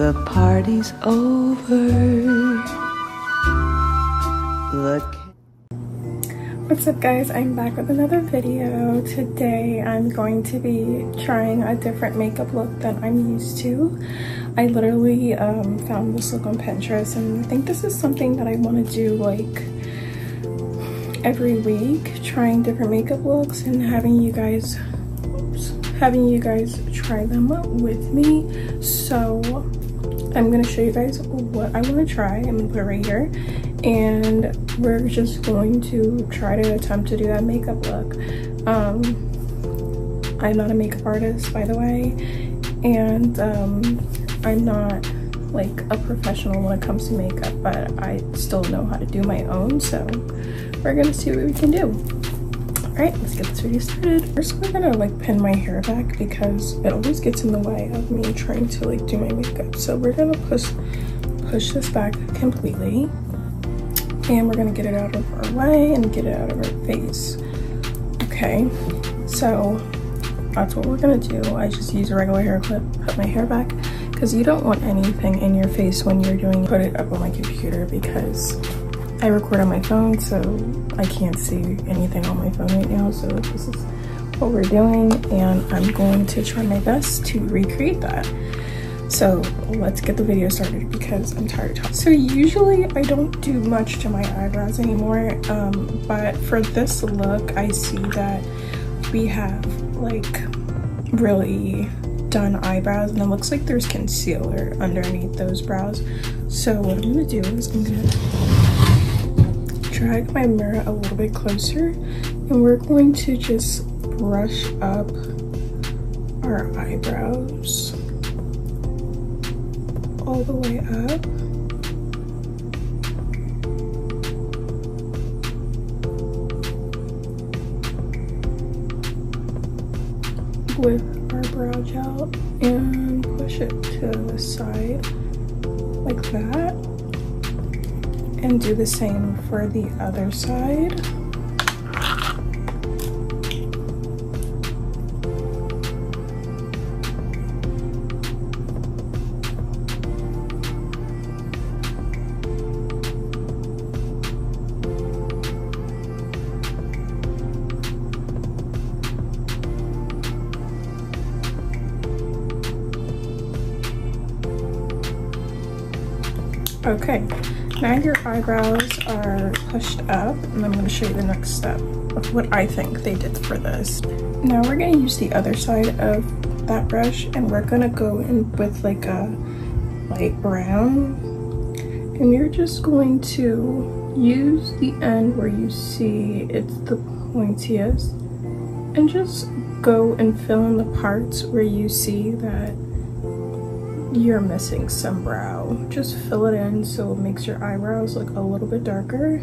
The party's over. What's up guys, I'm back with another video. Today I'm going to be trying a different makeup look than I'm used to. I literally found this look on Pinterest, and I think this is something that I want to do like every week, trying different makeup looks and having you guys try them with me. So I'm gonna show you guys what I want to try. I'm gonna put it right here, and we're just going to try to attempt to do that makeup look. I'm not a makeup artist, by the way, and I'm not like a professional when it comes to makeup, but I still know how to do my own, so we're gonna see what we can do. All right, let's get this video started. First, we're gonna like pin my hair back because it always gets in the way of me trying to like do my makeup. So we're gonna push this back completely, and we're gonna get it out of our way and get it out of our face. Okay, so that's what we're gonna do. I just use a regular hair clip, put my hair back, because you don't want anything in your face when you're doing. Put it up on my computer because I record on my phone, so I can't see anything on my phone right now. So this is what we're doing, and I'm going to try my best to recreate that. So let's get the video started because I'm tired of talking. So usually I don't do much to my eyebrows anymore, but for this look I see that we have like really done eyebrows, and it looks like there's concealer underneath those brows. So what I'm gonna do is I'm gonna drag my mirror a little bit closer, and we're going to just brush up our eyebrows all the way up. With our brow gel and push it to the side like that, and do the same for the other side. Okay, now your eyebrows are pushed up, and I'm going to show you the next step of what I think they did for this. Now we're going to use the other side of that brush, and we're going to go in with like a light brown, and you're just going to use the end where you see it's the pointiest, and just go and fill in the parts where you see that you're missing some brow. Just fill it in so it makes your eyebrows look a little bit darker.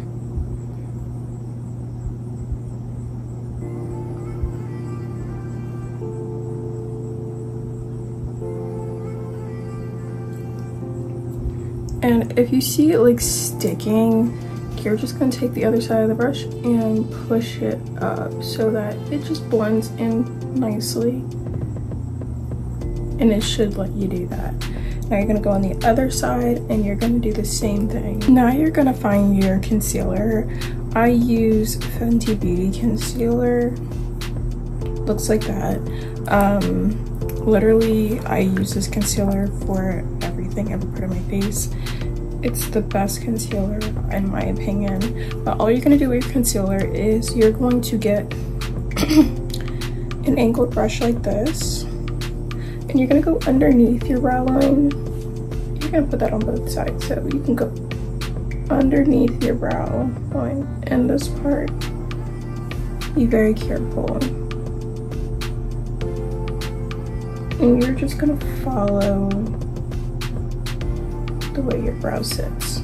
And if you see it like sticking, you're just going to take the other side of the brush and push it up so that it just blends in nicely. And it should let you do that. Now you're going to go on the other side, and you're going to do the same thing. Now you're going to find your concealer. I use Fenty Beauty concealer. Looks like that. Literally I use this concealer for everything I ever put on my face. It's the best concealer in my opinion. But all you're going to do with your concealer is you're going to get an angled brush like this, and you're gonna go underneath your brow line. You're gonna put that on both sides, so you can go underneath your brow line in this part. Be very careful. And you're just gonna follow the way your brow sits.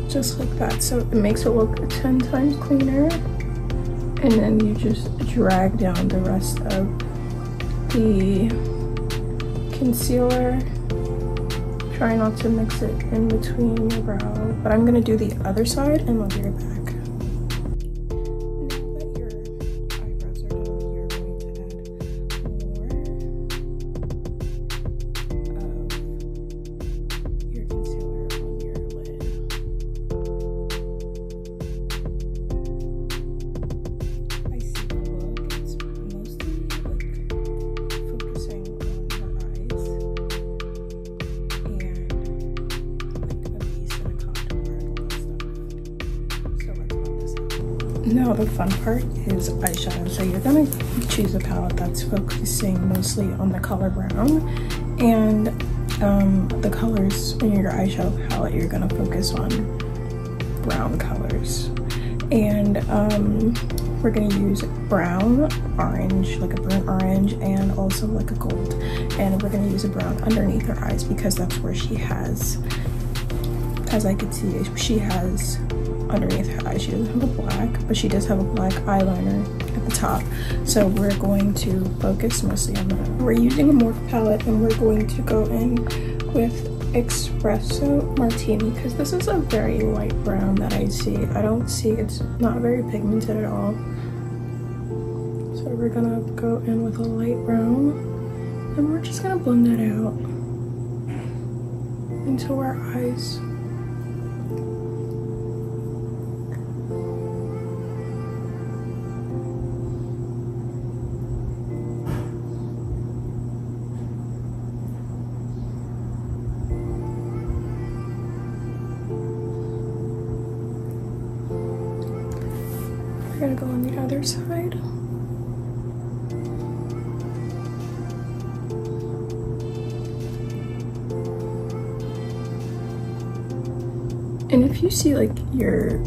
Just like that, so it makes it look 10 times cleaner. And then you just drag down the rest of the concealer Try not to mix it in between your brow, but I'm gonna do the other side and I'll be right back. Now the fun part is eyeshadow. So you're gonna choose a palette that's focusing mostly on the color brown, and the colors in your eyeshadow palette, you're gonna focus on brown colors. And we're gonna use brown, orange, like a burnt orange, and also like a gold. And we're gonna use a brown underneath her eyes because that's where she has, as I could see, she has underneath her eyes, she doesn't have a black, but she does have a black eyeliner at the top. So we're going to focus mostly on that. We're using a Morphe palette and we're going to go in with Espresso Martini because this is a very light brown that I see. I don't see, it's not very pigmented at all. So we're gonna go in with a light brown and we're just gonna blend that out into our eyes. We're gonna go on the other side. And if you see like your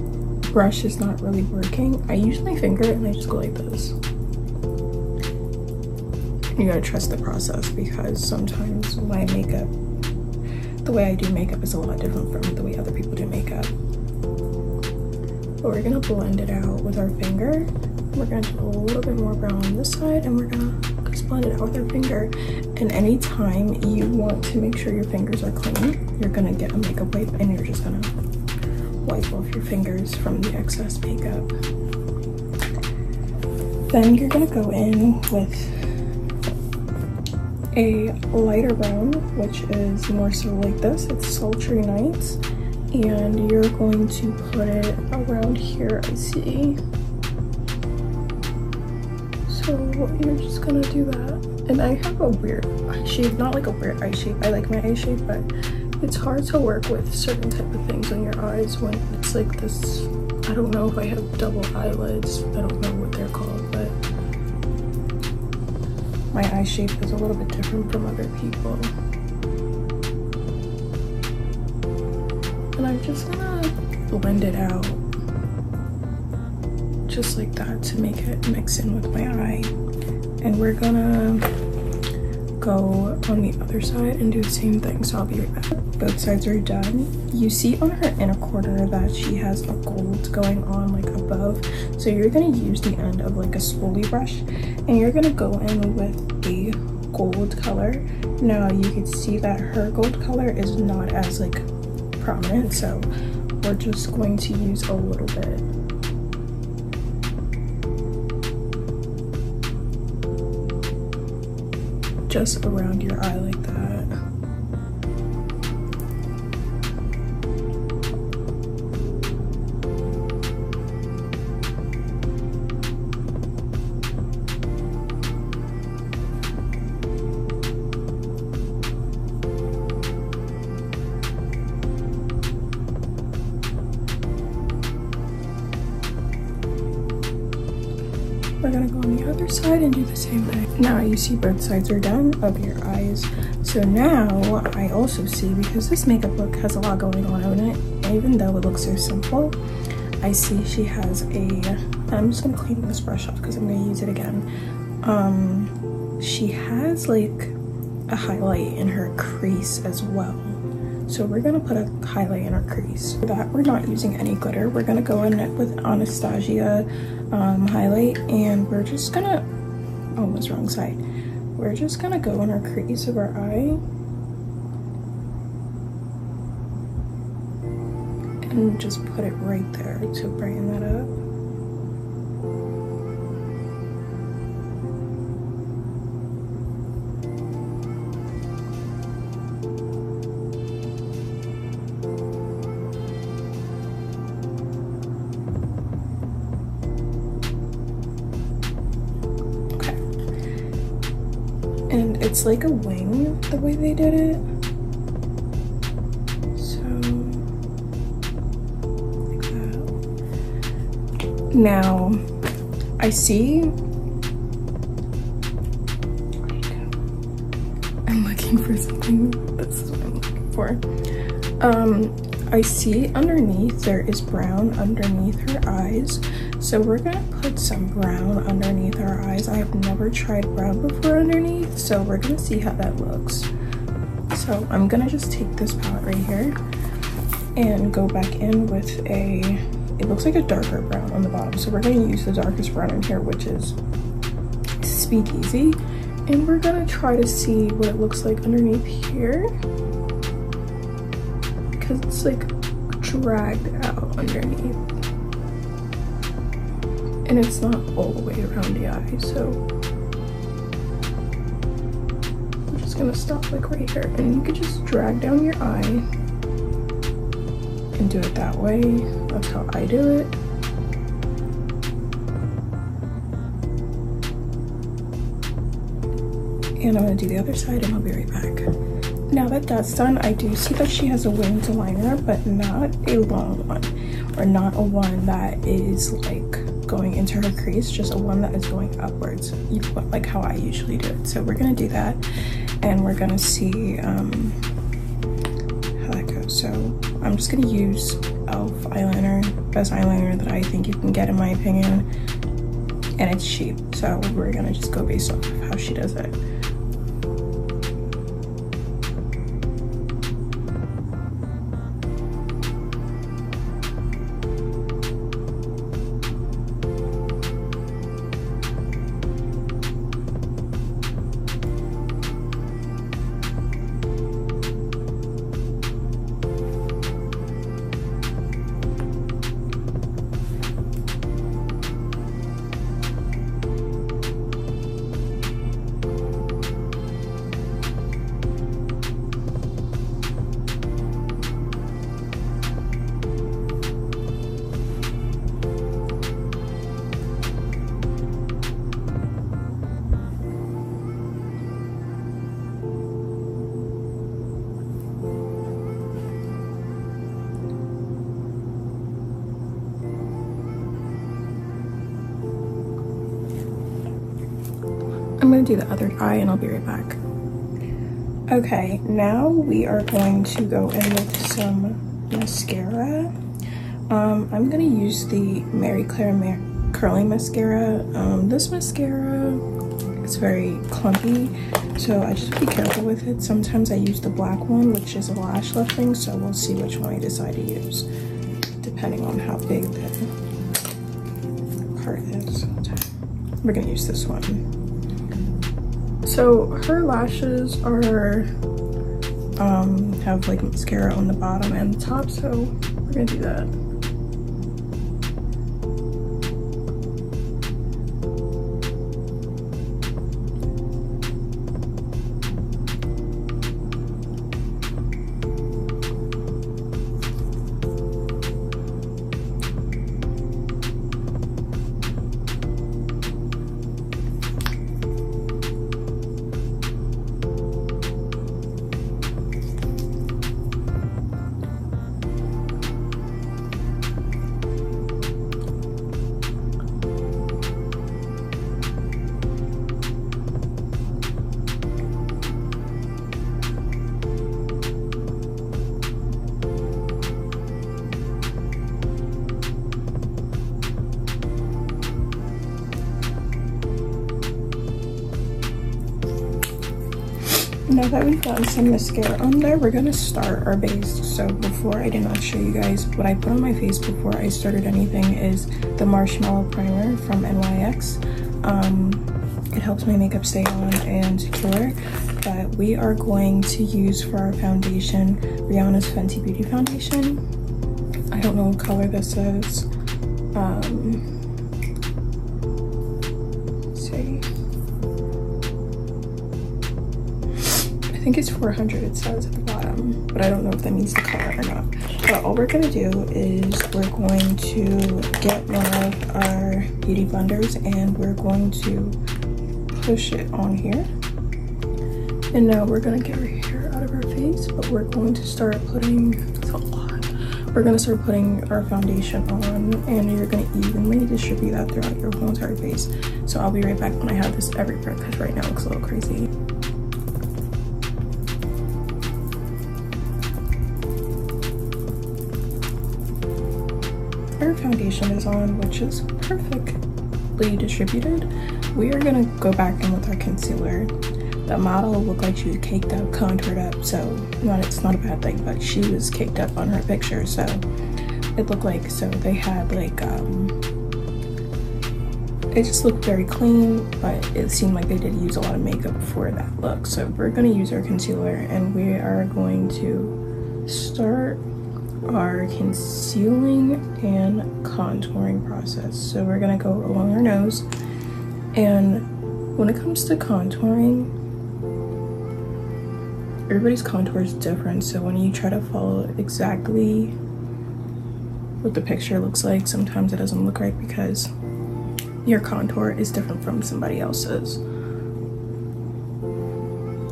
brush is not really working, I use my finger and I just go like this. You gotta trust the process because sometimes my makeup, the way I do makeup is a lot different from the way other people do makeup. But we're gonna blend it out with our finger. We're gonna do a little bit more brown on this side and we're gonna just blend it out with our finger. And anytime you want to make sure your fingers are clean, you're gonna get a makeup wipe and you're just gonna wipe off your fingers from the excess makeup. Then you're gonna go in with a lighter brown, which is more so like this. It's Sultry Nights. And you're going to put it around here, I see. So you're just gonna do that. And I have a weird eye shape, not like a weird eye shape. I like my eye shape, but it's hard to work with certain type of things on your eyes when it's like this. I don't know if I have double eyelids. I don't know what they're called, but my eye shape is a little bit different from other people. And I'm just gonna blend it out just like that to make it mix in with my eye. And we're gonna go on the other side and do the same thing, so I'll be right back. Both sides are done. You see on her inner corner that she has a gold going on like above, so you're gonna use the end of like a spoolie brush and you're gonna go in with a gold color. Now you can see that her gold color is not as like prominent, so we're just going to use a little bit. Just around your eye like that. We're gonna go on the other side and do the same thing. Now you see both sides are done of your eyes. So now I also see, because this makeup look has a lot going on in it, and even though it looks so simple, I see she has I'm just gonna clean this brush off because I'm gonna use it again. She has like a highlight in her crease as well. So we're gonna put a highlight in our crease. For that, we're not using any glitter. We're gonna go in with Anastasia highlight, and we're just gonna, almost wrong side. We're just gonna go in our crease of our eye and just put it right there to brighten that up. Okay. And it's like a wing the way they did it. Now, I see, I'm looking for something, this is what I'm looking for. I see underneath there is brown underneath her eyes. So we're gonna put some brown underneath our eyes. I have never tried brown before underneath, so we're gonna see how that looks. So I'm gonna just take this palette right here and go back in with a, it looks like a darker brown on the bottom. So we're going to use the darkest brown in here, which is Speakeasy. And we're going to try to see what it looks like underneath here. Because it's like dragged out underneath. And it's not all the way around the eye, so I'm just going to stop like right here. And you could just drag down your eye and do it that way. That's how I do it. And I'm gonna do the other side and I'll be right back. Now that that's done, I do see that she has a winged liner, but not a long one, or not a one that is like going into her crease, just a one that is going upwards, like how I usually do it. So we're gonna do that, and we're gonna see how that goes. So I'm just gonna use e.l.f. eyeliner, best eyeliner that I think you can get in my opinion, and it's cheap, so we're gonna just go based off of how she does it. I'm gonna do the other eye and I'll be right back. Okay, now we are going to go in with some mascara. I'm gonna use the Mary Claire Curling Mascara. This mascara is very clumpy, so I just be careful with it. Sometimes I use the black one, which is a lash lifting, so we'll see which one I decide to use, depending on how big the part is. We're gonna use this one. So her lashes are have like mascara on the bottom and the top, so we're gonna do that. Now that we've gotten some mascara on there, we're gonna start our base. So before, I did not show you guys what I put on my face before I started anything is the Marshmallow Primer from NYX. It helps my makeup stay on and secure. But we are going to use for our foundation Rihanna's Fenty Beauty Foundation. I don't know what color this is. Let's see. I think it's 400, it says at the bottom, but I don't know if that means the color or not. But all we're gonna do is we're going to get one of our beauty blenders and we're going to push it on here. And now we're gonna get our hair out of our face, but we're going to start putting, it's a lot. We're gonna start putting our foundation on and you're gonna evenly distribute that throughout your whole entire face. So I'll be right back when I have this everywhere because right now it looks a little crazy. Our foundation is on, which is perfectly distributed. We are gonna go back in with our concealer. The model looked like she was caked up, contoured up, so it's not a bad thing, but she was caked up on her picture, so it looked like, so they had like, it just looked very clean, but it seemed like they did use a lot of makeup for that look. So we're gonna use our concealer and we are going to start our concealing and contouring process. So we're gonna go along our nose, and when it comes to contouring, everybody's contour is different, so when you try to follow exactly what the picture looks like, sometimes it doesn't look right because your contour is different from somebody else's,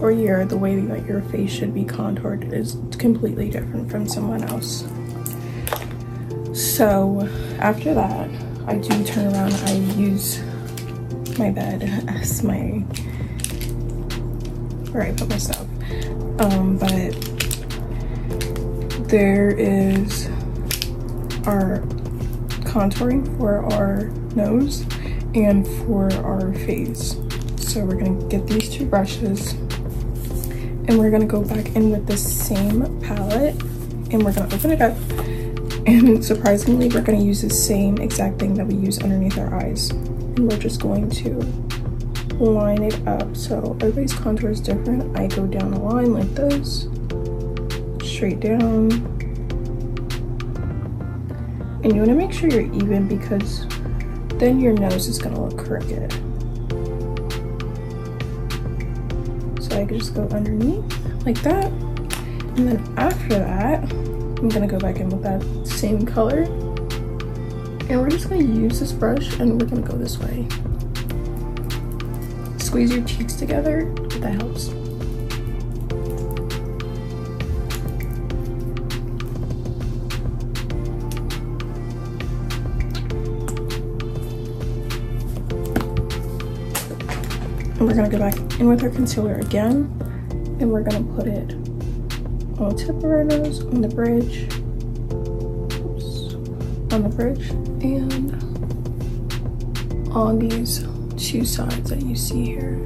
or the way that your face should be contoured is completely different from someone else. So after that, I do turn around. I use my bed as where I put my stuff. But there is our contouring for our nose and for our face. So we're gonna get these two brushes and we're gonna go back in with the same palette and we're gonna open it up, and surprisingly we're gonna use the same exact thing that we use underneath our eyes, and we're just going to line it up. So everybody's contour is different. I go down a line like this, straight down, and you want to make sure you're even because then your nose is going to look crooked. So I could just go underneath like that, and then after that I'm going to go back in with that same color, and we're just going to use this brush and we're going to go this way. Squeeze your cheeks together, that helps. And we're gonna go back in with our concealer again, and we're gonna put it on the tip of our nose, on the bridge, and on these two sides that you see here.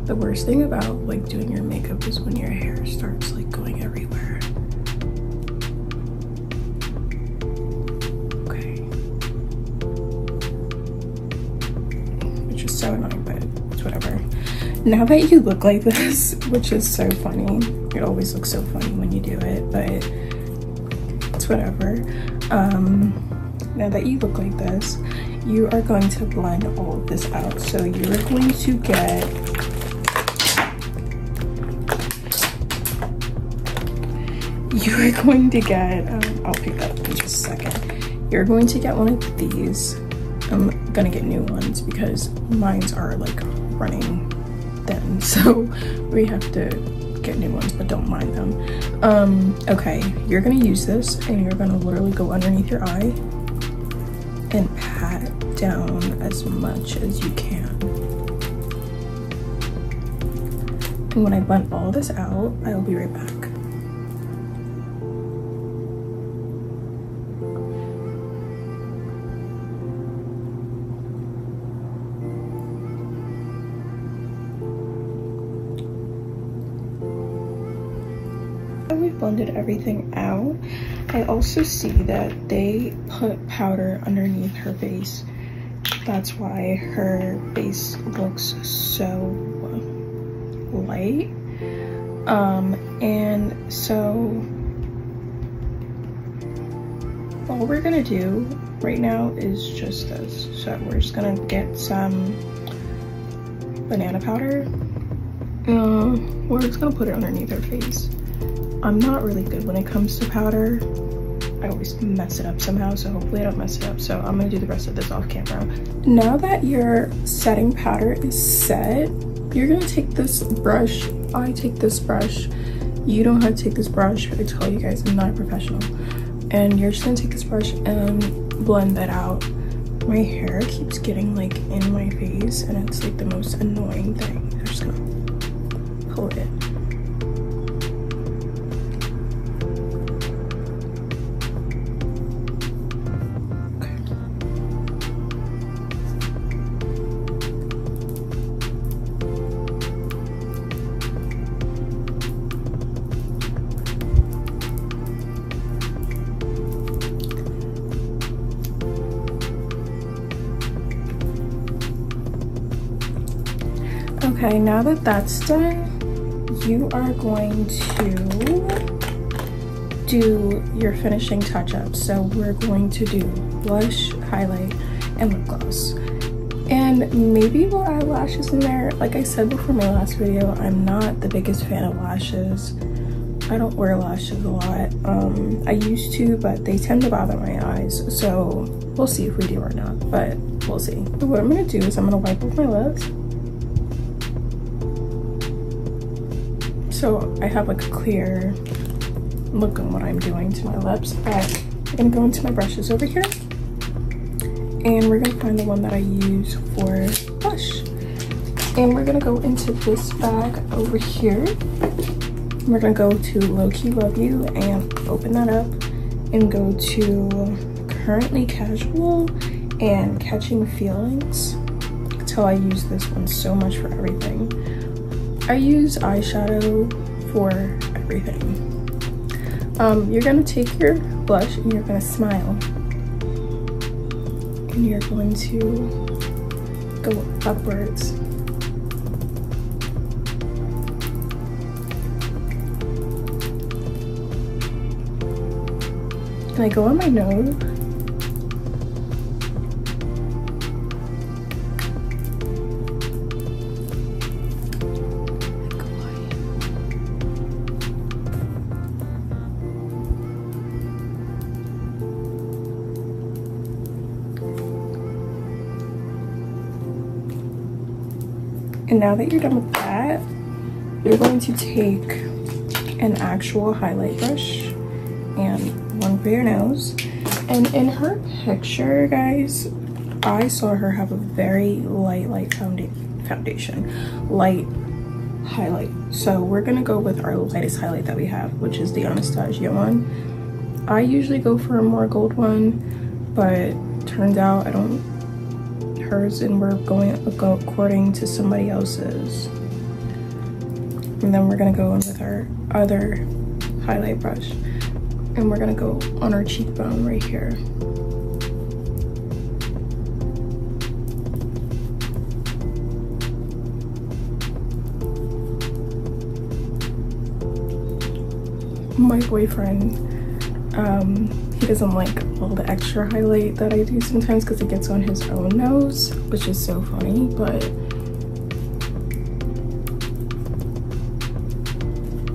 The worst thing about like doing your makeup is when your hair starts like going everywhere. Okay. Which is so annoying, but it's whatever. Now that you look like this, which is so funny, it always looks so funny when you do it, but it's whatever. Now that you look like this, you are going to blend all of this out. So you're going to get I'll pick that up in just a second. You're going to get one of these. I'm gonna get new ones because mine's are like running thin, so we have to get new ones, but don't mind them. Okay, you're gonna use this and you're gonna literally go underneath your eye and pat down as much as you can. And when I blend all this out, I'll be right back. We've blended everything out. I also see that they put powder underneath her face. That's why her face looks so light. And so all we're gonna do right now is just this. So we're just gonna get some banana powder. We're just gonna put it underneath our face. I'm not really good when it comes to powder. I always mess it up somehow, so hopefully I don't mess it up. So I'm gonna do the rest of this off camera. Now that your setting powder is set, you're gonna take this brush. I take this brush. You don't have to take this brush. I tell you guys, I'm not a professional. And you're just gonna take this brush and blend that out. My hair keeps getting like in my face and it's like the most annoying thing. I'm just gonna pull it. Okay, now that that's done, you are going to do your finishing touch-ups. So we're going to do blush, highlight, and lip gloss. And maybe we'll add lashes in there. Like I said before my last video, I'm not the biggest fan of lashes. I don't wear lashes a lot. I used to, but they tend to bother my eyes. So we'll see if we do or not, but we'll see. So what I'm gonna do is I'm gonna wipe off my lips. So I have like a clear look on what I'm doing to my lips, but I'm gonna go into my brushes over here and we're gonna find the one that I use for blush. And we're gonna go into this bag over here. We're gonna go to Low Key Love You and open that up and go to Currently Casual and Catching Feelings. Until I use this one so much for everything. I use eyeshadow for everything. You're gonna take your blush and you're gonna smile. And you're going to go upwards. And I go on my nose. And now that you're done with that, you're going to take an actual highlight brush and one for your nose. And in her picture, guys, I saw her have a very light foundation, light highlight. So we're gonna go with our lightest highlight that we have, which is the Anastasia one. I usually go for a more gold one, but turns out I don't. Hers, and we're going according to somebody else's. And then we're gonna go in with our other highlight brush and we're gonna go on our cheekbone right here. My boyfriend, he doesn't like all the extra highlight that I do sometimes because it gets on his own nose, which is so funny, but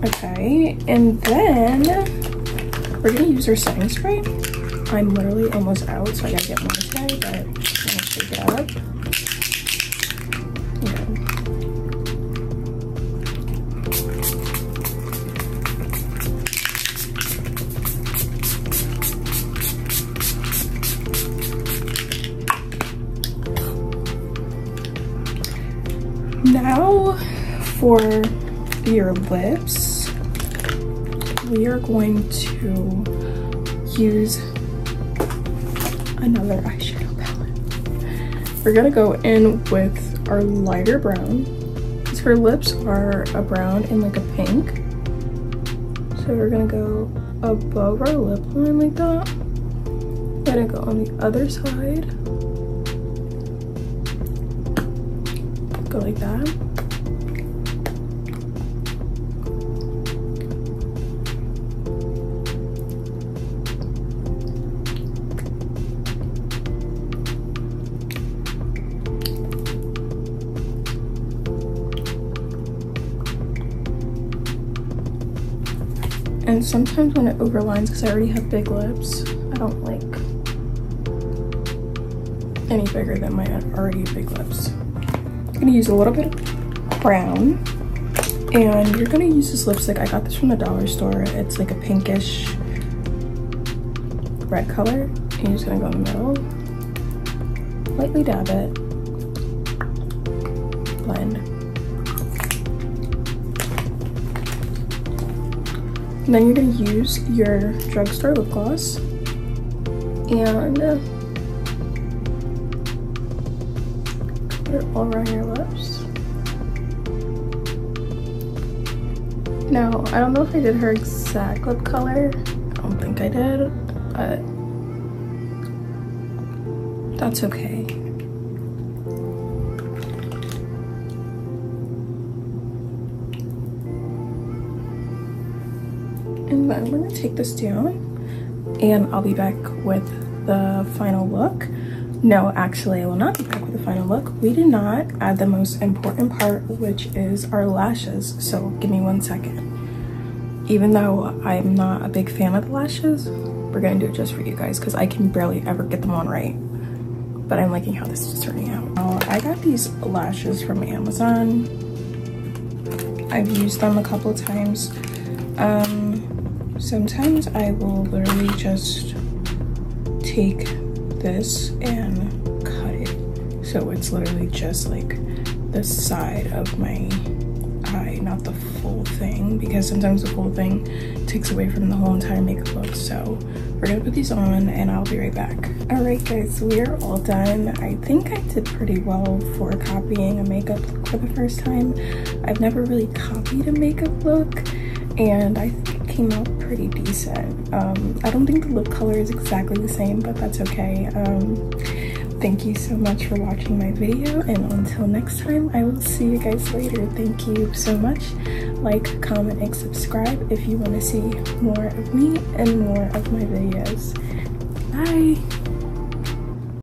okay. And then we're gonna use our setting spray. I'm literally almost out, so I gotta get more today, but I'm gonna shake it up. Now for your lips, we are going to use another eyeshadow palette. We're gonna go in with our lighter brown because her lips are a brown and like a pink. So we're gonna go above our lip line like that. Gonna go on the other side. Go like that. And sometimes when it overlines, because I already have big lips, I don't like any bigger than my already big lips. I'm gonna use a little bit of brown, and you're gonna use this lipstick. I got this from the dollar store. It's like a pinkish red color. And you're just gonna go in the middle, lightly dab it, blend. And then you're gonna use your drugstore lip gloss and put it all around your lips. Now, I don't know if I did her exact lip color. I don't think I did, but that's okay. And then we're gonna take this down and I'll be back with the final look. No, actually, I will not be back with the final look. We did not add the most important part, which is our lashes. So give me 1 second. Even though I'm not a big fan of the lashes, we're gonna do it just for you guys because I can barely ever get them on right. But I'm liking how this is turning out. I got these lashes from Amazon. I've used them a couple of times. Sometimes I will literally just take this and cut it so it's literally just like the side of my eye, not the full thing, because sometimes the full thing takes away from the whole entire makeup look. So we're gonna put these on and I'll be right back. All right guys, we are all done. I think I did pretty well for copying a makeup look for the first time. I've never really copied a makeup look, and I think it came out pretty decent. I don't think the lip color is exactly the same, but that's okay. Thank you so much for watching my video, and until next time, I will see you guys later. Thank you so much. Like, comment, and subscribe if you want to see more of me and more of my videos. Bye!